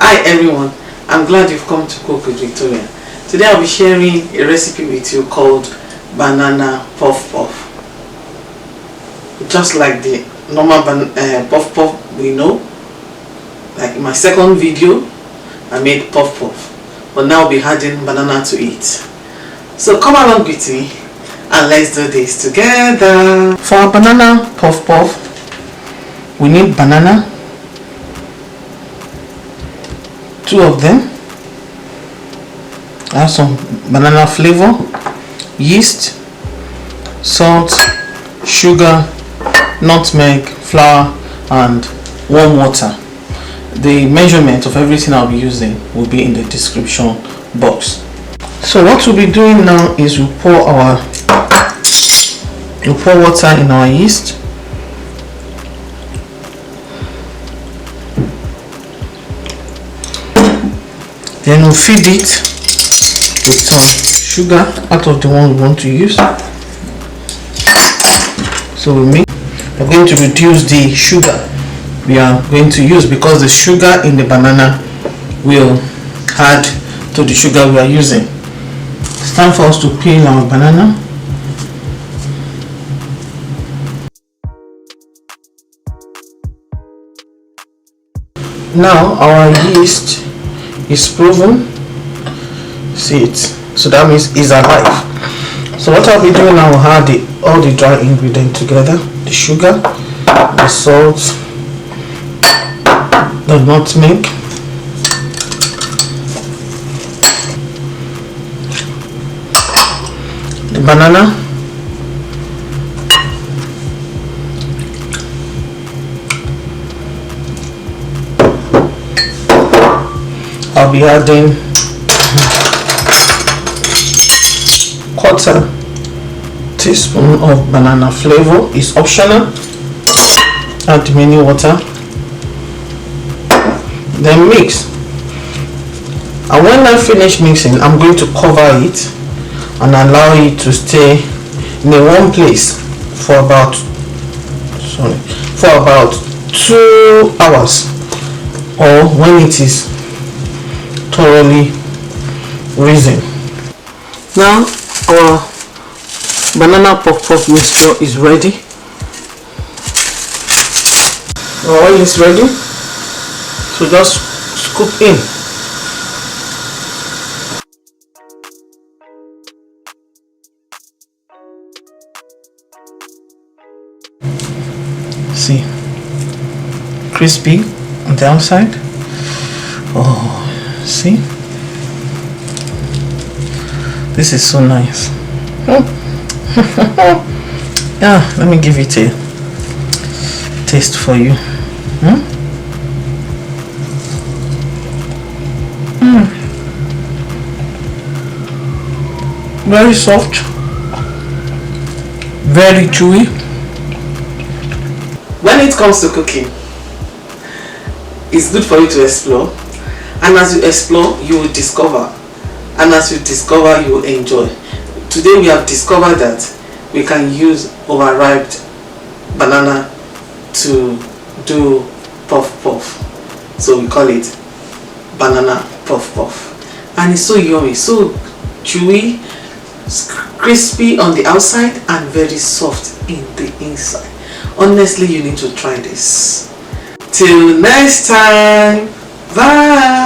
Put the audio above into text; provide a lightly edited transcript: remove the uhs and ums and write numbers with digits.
Hi everyone, I'm glad you've come to Cook with Victoria. Today I'll be sharing a recipe with you called banana puff puff. Just like the normal puff puff we know. Like in my second video, I made puff puff, but now I'll be adding banana to it. So come along with me and let's do this together. For our banana puff puff, we need banana, 2 of them. I have some banana flavor, yeast, salt, sugar, nutmeg, flour, and warm water. The measurement of everything I'll be using will be in the description box. So what we'll be doing now is we'll pour water in our yeast. Then we'll feed it with some sugar out of the one we want to use. So we're going to reduce the sugar we are going to use because the sugar in the banana will add to the sugar we are using. It's time for us to peel our banana. Now our yeast is proven. See it, so that means it's alive. So what I'll be doing now, I'll add all the dry ingredients together: the sugar, the salt, the nutmeg, the banana, I'll be adding quarter teaspoon of banana flavor. It's optional. Add mini water. Then mix. And when I finish mixing, I'm going to cover it and allow it to stay in a warm place for about 2 hours, or when it is thoroughly risen. Now our banana puff puff mixture is ready. Our oil is ready, so just scoop in. See, crispy on the outside. Oh, see, this is so nice. Yeah, let me give it a taste for you. Very soft, very chewy. When it comes to cooking, it's good for you to explore, and as you explore, you will discover, and as you discover, you will enjoy. Today we have discovered that we can use overripe banana to do puff puff, so we call it banana puff puff, and it's so yummy, so chewy, crispy on the outside and very soft in the inside. Honestly, you need to try this. Till next time, bye.